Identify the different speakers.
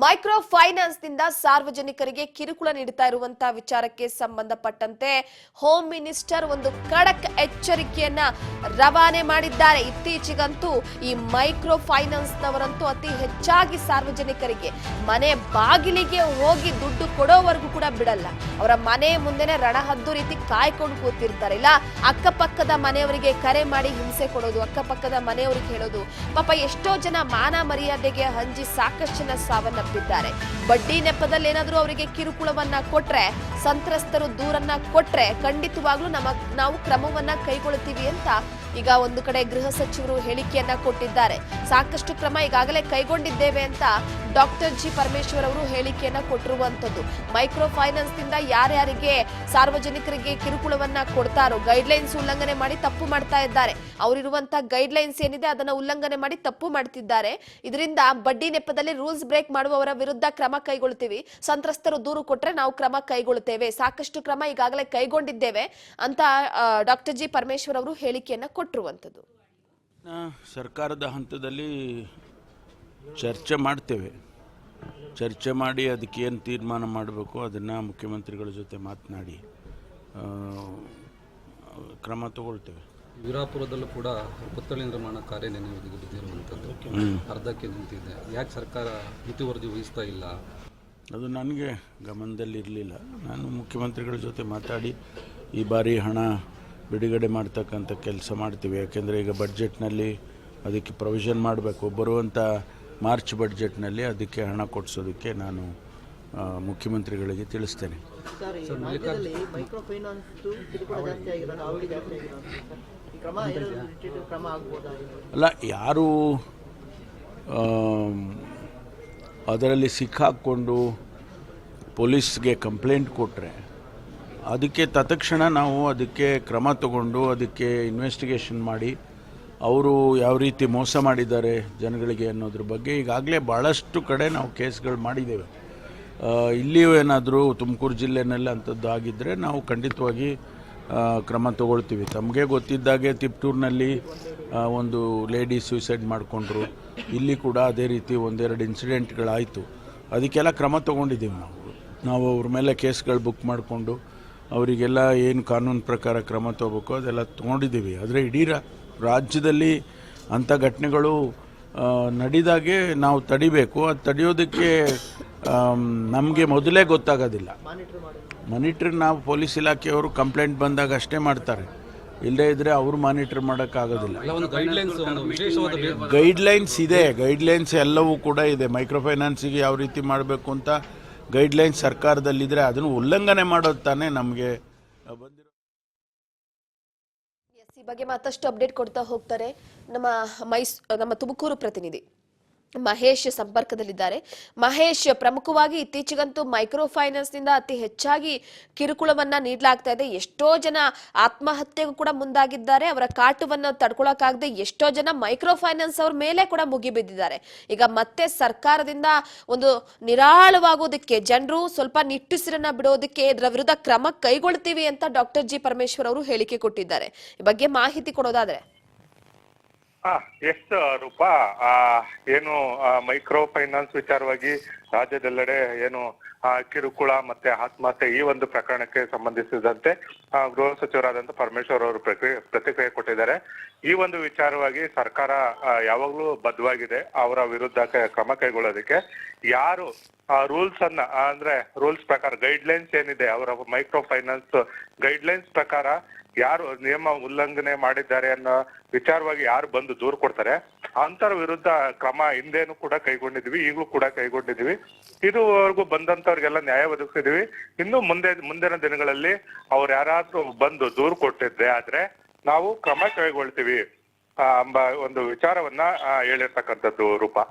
Speaker 1: Micro finance ನಿಂದ ಸಾರ್ವಜನಿಕರಿಗೆ ಕಿರುಕುಳ ನೀಡುತ್ತಾ ಇರುವಂತಹ ವಿಚಾರಕ್ಕೆ ಸಂಬಂಧಪಟ್ಟಂತೆ ಹೋಮ್ ಮಿನಿಸ್ಟರ್ ಒಂದು ಖಡಕ್ ಎಚ್ಚರಿಕೆಯನ್ನ ರವಾನೆ ಮಾಡಿದ್ದಾರೆ. ಇತ್ತೀಚೆಗಂತೂ ಈ ಮೈಕ್ರೋ ಫೈನಾನ್ಸ್ ನವರಂತೂ ಅತಿ ಹೆಚ್ಚಾಗಿ ಸಾರ್ವಜನಿಕರಿಗೆ ಮನೆ ಬಾಗಿಲಿಗೆ ಹೋಗಿ ದುಡ್ಡು ಕೊಡೋವರೆಗೂ ಕೂಡ ಬಿಡಲ್ಲ. ಅವರ ಮನೆ ಮುಂದೆನೆ ರಣಹದ್ದು ರೀತಿ ಕಾಯ್ಕೊಂಡು ಕೂತಿರ್ತಾರೆ. ಇಲ್ಲ ಅಕ್ಕಪಕ್ಕದ ಮನೆಯವರಿಗೆ ಕರೆ ಮಾಡಿ ಹಿಂಸೆ ಕೊಡೋದು, ಅಕ್ಕಪಕ್ಕದ ಮನೆಯವರಿಗೆ ಹೇಳೋದು. ಪಾಪ ಎಷ್ಟೋ ಜನ ಮಾನ ಮರ್ಯಾದೆಗೆ ಹಂಜಿ ಸಾಕಷ್ಟು ಜನ ಸಾವನ್ನಪ್ಪಿದ್ದಾರೆ. ಬಡ್ಡಿ ನೆಪದಲ್ಲಿ ಏನಾದರೂ ಅವರಿಗೆ ಕಿರುಕುಳವನ್ನ ಕೊಟ್ರೆ, ಸಂತ್ರಸ್ತರು ದೂರನ್ನ ಕೊಟ್ರೆ ಖಂಡಿತವಾಗ್ಲೂ ನಾವು ಕ್ರಮವನ್ನ ಕೈಗೊಳ್ಳುತ್ತೀವಿ ಅಂತ ಈಗ ಒಂದು ಕಡೆ ಗೃಹ ಸಚಿವರು ಹೇಳಿಕೆಯನ್ನ ಕೊಟ್ಟಿದ್ದಾರೆ. ಸಾಕಷ್ಟು ಕ್ರಮ ಈಗಾಗಲೇ ಕೈಗೊಂಡಿದ್ದೇವೆ ಅಂತ ಡಾಕ್ಟರ್ ಜಿ ಪರಮೇಶ್ವರ್ ಅವರು ಹೇಳಿಕೆಯನ್ನ ಕೊಟ್ಟಿರುವಂತದ್ದು. ಮೈಕ್ರೋ ಫೈನಾನ್ಸ್ ನಿಂದ ಯಾರ್ಯಾರಿಗೆ ಸಾರ್ವಜನಿಕರಿಗೆ ಕಿರುಕುಳವನ್ನ ಕೊಡ್ತಾರೋ ಗೈಡ್ಲೈನ್ಸ್ ಉಲ್ಲಂಘನೆ ಮಾಡಿ ತಪ್ಪು ಮಾಡ್ತಾ ಇದ್ದಾರೆ. ಅವರಿರುವಂತಹ ಗೈಡ್ಲೈನ್ಸ್ ಏನಿದೆ ಅದನ್ನ ಉಲ್ಲಂಘನೆ ಮಾಡಿ ತಪ್ಪು ಮಾಡ್ತಿದ್ದಾರೆ. ಇದರಿಂದ ಬಡ್ಡಿ ನೆಪದಲ್ಲಿ ರೂಲ್ಸ್ ಬ್ರೇಕ್ ಮಾಡುವವರ ವಿರುದ್ಧ ಕ್ರಮ ಕೈಗೊಳ್ಳುತ್ತೀವಿ, ಸಂತ್ರಸ್ತರು ದೂರು ಕೊಟ್ರೆ ನಾವು ಕ್ರಮ ಕೈಗೊಳ್ಳುತ್ತೇವೆ, ಸಾಕಷ್ಟು ಕ್ರಮ ಈಗಾಗಲೇ ಕೈಗೊಂಡಿದ್ದೇವೆ ಅಂತ ಡಾಕ್ಟರ್ ಜಿ ಪರಮೇಶ್ವರ್ ಅವರು ಹೇಳಿಕೆಯನ್ನ ಕೊಟ್ಟಿರುವಂತದ್ದು.
Speaker 2: ಸರ್ಕಾರದ ಹಂತದಲ್ಲಿ ಚರ್ಚೆ ಮಾಡ್ತೇವೆ. ಚರ್ಚೆ ಮಾಡಿ ಅದಕ್ಕೆ ಏನು ತೀರ್ಮಾನ ಮಾಡಬೇಕು ಅದನ್ನು ಮುಖ್ಯಮಂತ್ರಿಗಳ ಜೊತೆ ಮಾತನಾಡಿ ಕ್ರಮ ತಗೊಳ್ತೇವೆ.
Speaker 3: ವೀರಾಪುರದಲ್ಲೂ ಕೂಡ ಪುತ್ಥಳಿ ನಿರ್ಮಾಣ ಕಾರ್ಯ ಬಿದ್ದಿರುವಂಥದ್ದು ಅರ್ಧಕ್ಕೆ ನಿಂತಿದೆ. ಯಾಕೆ ಸರ್ಕಾರ ಮುತುವರ್ಜಿ ವಹಿಸ್ತಾ ಇಲ್ಲ?
Speaker 2: ಅದು ನನಗೆ ಗಮನದಲ್ಲಿರಲಿಲ್ಲ. ನಾನು ಮುಖ್ಯಮಂತ್ರಿಗಳ ಜೊತೆ ಮಾತಾಡಿ ಈ ಬಾರಿ ಹಣ ಬಿಡುಗಡೆ ಮಾಡ್ತಕ್ಕಂಥ ಕೆಲಸ ಮಾಡ್ತೀವಿ. ಯಾಕೆಂದರೆ ಈಗ ಬಡ್ಜೆಟ್ನಲ್ಲಿ ಅದಕ್ಕೆ ಪ್ರೊವಿಷನ್ ಮಾಡಬೇಕು. ಬರುವಂಥ ಮಾರ್ಚ್ ಬಡ್ಜೆಟ್ನಲ್ಲಿ ಅದಕ್ಕೆ ಹಣ ಕೊಡಿಸೋದಕ್ಕೆ ನಾನು ಮುಖ್ಯಮಂತ್ರಿಗಳಿಗೆ ತಿಳಿಸ್ತೇನೆ. ಅಲ್ಲ, ಯಾರು ಅದರಲ್ಲಿ ಸಿಕ್ಕಾಕ್ಕೊಂಡು ಪೊಲೀಸ್ಗೆ ಕಂಪ್ಲೇಂಟ್ ಕೊಟ್ಟರೆ ಅದಕ್ಕೆ ತತ್ಕ್ಷಣ ನಾವು ಅದಕ್ಕೆ ಕ್ರಮ ತಗೊಂಡು ಅದಕ್ಕೆ ಇನ್ವೆಸ್ಟಿಗೇಷನ್ ಮಾಡಿ ಅವರು ಯಾವ ರೀತಿ ಮೋಸ ಮಾಡಿದ್ದಾರೆ ಜನಗಳಿಗೆ ಅನ್ನೋದ್ರ ಬಗ್ಗೆ ಈಗಾಗಲೇ ಭಾಳಷ್ಟು ಕಡೆ ನಾವು ಕೇಸ್ಗಳು ಮಾಡಿದ್ದೇವೆ. ಇಲ್ಲಿಯೂ ಏನಾದರೂ ತುಮಕೂರು ಜಿಲ್ಲೆಯಲ್ಲಿ ಅಂಥದ್ದು ಆಗಿದ್ದರೆ ನಾವು ಖಂಡಿತವಾಗಿ ಕ್ರಮ ತಗೊಳ್ತೀವಿ. ತಮಗೆ ಗೊತ್ತಿದ್ದಾಗೆ ತಿಪ್ಟೂರಿನಲ್ಲಿ ಒಂದು ಲೇಡಿ ಸೂಸೈಡ್ ಮಾಡಿಕೊಂಡ್ರು. ಇಲ್ಲಿ ಕೂಡ ಅದೇ ರೀತಿ ಒಂದೆರಡು ಇನ್ಸಿಡೆಂಟ್ಗಳಾಯಿತು. ಅದಕ್ಕೆಲ್ಲ ಕ್ರಮ ತೊಗೊಂಡಿದ್ದೀವಿ. ನಾವು ಅವ್ರ ಮೇಲೆ ಕೇಸ್ಗಳು ಬುಕ್ ಮಾಡಿಕೊಂಡು ಅವರಿಗೆಲ್ಲ ಏನು ಕಾನೂನು ಪ್ರಕಾರ ಕ್ರಮ ತಗೋಬೇಕು ಅದೆಲ್ಲ ತೊಗೊಂಡಿದ್ದೀವಿ. ಆದರೆ ಇಡೀ ರಾಜ್ಯದಲ್ಲಿ ಅಂಥ ಘಟನೆಗಳು ನಡೆದಾಗೆ ನಾವು ತಡಿಬೇಕು. ಅದು ತಡೆಯೋದಕ್ಕೆ ನಮಗೆ ಮೊದಲೇ ಗೊತ್ತಾಗೋದಿಲ್ಲ. ಮಾನಿಟ್ರ್ ನಾವು ಪೊಲೀಸ್ ಇಲಾಖೆಯವರು ಕಂಪ್ಲೇಂಟ್ ಬಂದಾಗ ಅಷ್ಟೇ ಮಾಡ್ತಾರೆ, ಇಲ್ಲದೇ ಇದ್ದರೆ ಅವರು ಮಾನಿಟರ್ ಮಾಡೋಕ್ಕಾಗೋದಿಲ್ಲ. ಗೈಡ್ಲೈನ್ಸ್ ಇದೆ, ಗೈಡ್ಲೈನ್ಸ್ ಎಲ್ಲವೂ ಕೂಡ ಇದೆ. ಮೈಕ್ರೋ ಫೈನಾನ್ಸಿಗೆ ಯಾವ ರೀತಿ ಮಾಡಬೇಕು ಅಂತ ಗೈಡ್ಲೈನ್ಸ್ ಸರ್ಕಾರದಲ್ಲಿದ್ದರೆ ಅದನ್ನು ಉಲ್ಲಂಘನೆ ಮಾಡೋದು ತಾನೇ ನಮಗೆ ಬಂದಿರೋ.
Speaker 1: ಈ ಬಗ್ಗೆ ಮತ್ತಷ್ಟು ಅಪ್ಡೇಟ್ ಕೊಡ್ತಾ ಹೋಗ್ತಾರೆ ನಮ್ಮ ತುಮಕೂರು ಪ್ರತಿನಿಧಿ ಮಹೇಶ್ ಸಂಪರ್ಕದಲ್ಲಿದ್ದಾರೆ. ಮಹೇಶ್, ಪ್ರಮುಖವಾಗಿ ಇತ್ತೀಚೆಗಂತೂ ಮೈಕ್ರೋ ಫೈನಾನ್ಸ್ ನಿಂದ ಅತಿ ಹೆಚ್ಚಾಗಿ ಕಿರುಕುಳವನ್ನ ನೀಡಲಾಗ್ತಾ ಇದೆ. ಎಷ್ಟೋ ಜನ ಆತ್ಮಹತ್ಯೆಗೂ ಕೂಡ ಮುಂದಾಗಿದ್ದಾರೆ. ಅವರ ಕಾಟವನ್ನು ತಡ್ಕೊಳಕ್ಕಾಗದೆ ಎಷ್ಟೋ ಜನ ಮೈಕ್ರೋ ಫೈನಾನ್ಸ್ ಅವ್ರ ಮೇಲೆ ಕೂಡ ಮುಗಿಬಿದ್ದಿದ್ದಾರೆ. ಈಗ ಮತ್ತೆ ಸರ್ಕಾರದಿಂದ ಒಂದು ನಿರಾಳವಾಗೋದಕ್ಕೆ, ಜನರು ಸ್ವಲ್ಪ ನಿಟ್ಟುಸಿರನ್ನ ಬಿಡೋದಕ್ಕೆ ಇದರ ವಿರುದ್ಧ ಕ್ರಮ ಕೈಗೊಳ್ತೀವಿ ಅಂತ ಡಾಕ್ಟರ್ ಜಿ ಪರಮೇಶ್ವರ್ ಅವರು ಹೇಳಿಕೆ ಕೊಟ್ಟಿದ್ದಾರೆ. ಈ ಬಗ್ಗೆ ಮಾಹಿತಿ ಕೊಡೋದಾದ್ರೆ
Speaker 4: ಎಸ್ ರೂಪಾ, ಏನು ಮೈಕ್ರೋ ಫೈನಾನ್ಸ್ ವಿಚಾರವಾಗಿ ರಾಜ್ಯದೆಲ್ಲೆಡೆ ಏನು ಕಿರುಕುಳ ಮತ್ತೆ ಆತ್ಮಹತ್ಯೆ ಈ ಒಂದು ಪ್ರಕರಣಕ್ಕೆ ಸಂಬಂಧಿಸಿದಂತೆ ಗೃಹ ಸಚಿವರಾದಂತ ಪರಮೇಶ್ವರ್ ಅವರು ಪ್ರತಿಕ್ರಿಯೆ ಕೊಟ್ಟಿದ್ದಾರೆ. ಈ ಒಂದು ವಿಚಾರವಾಗಿ ಸರ್ಕಾರ ಯಾವಾಗ್ಲೂ ಬದ್ಧವಾಗಿದೆ ಅವರ ವಿರುದ್ಧ ಕ್ರಮ ಕೈಗೊಳ್ಳೋದಕ್ಕೆ. ಯಾರು ರೂಲ್ಸ್ ಅನ್ನ ಅಂದ್ರೆ ರೂಲ್ಸ್ ಪ್ರಕಾರ ಗೈಡ್ಲೈನ್ಸ್ ಏನಿದೆ, ಅವರ ಮೈಕ್ರೋ ಫೈನಾನ್ಸ್ ಗೈಡ್ಲೈನ್ಸ್ ಪ್ರಕಾರ ಯಾರು ನಿಯಮ ಉಲ್ಲಂಘನೆ ಮಾಡಿದ್ದಾರೆ ಅನ್ನೋ ವಿಚಾರವಾಗಿ ಯಾರು ಬಂದು ದೂರು ಕೊಡ್ತಾರೆ ಅಂತರ ವಿರುದ್ಧ ಕ್ರಮ ಹಿಂದೇನು ಕೂಡ ಕೈಗೊಂಡಿದ್ವಿ, ಈಗಲೂ ಕೂಡ ಕೈಗೊಂಡಿದ್ವಿ. ಇದುವರೆಗೂ ಬಂದಂತವ್ರಿಗೆಲ್ಲ ನ್ಯಾಯ ಒದಗಿಸಿದ್ವಿ. ಇನ್ನು ಮುಂದಿನ ದಿನಗಳಲ್ಲಿ ಅವ್ರು ಯಾರಾದ್ರೂ ಬಂದು ದೂರು ಕೊಟ್ಟಿದ್ರೆ ಆದ್ರೆ ನಾವು ಕ್ರಮ ಕೈಗೊಳ್ತೀವಿ ಎಂಬ ಒಂದು ವಿಚಾರವನ್ನ ಹೇಳಿರ್ತಕ್ಕಂಥದ್ದು ರೂಪಾ.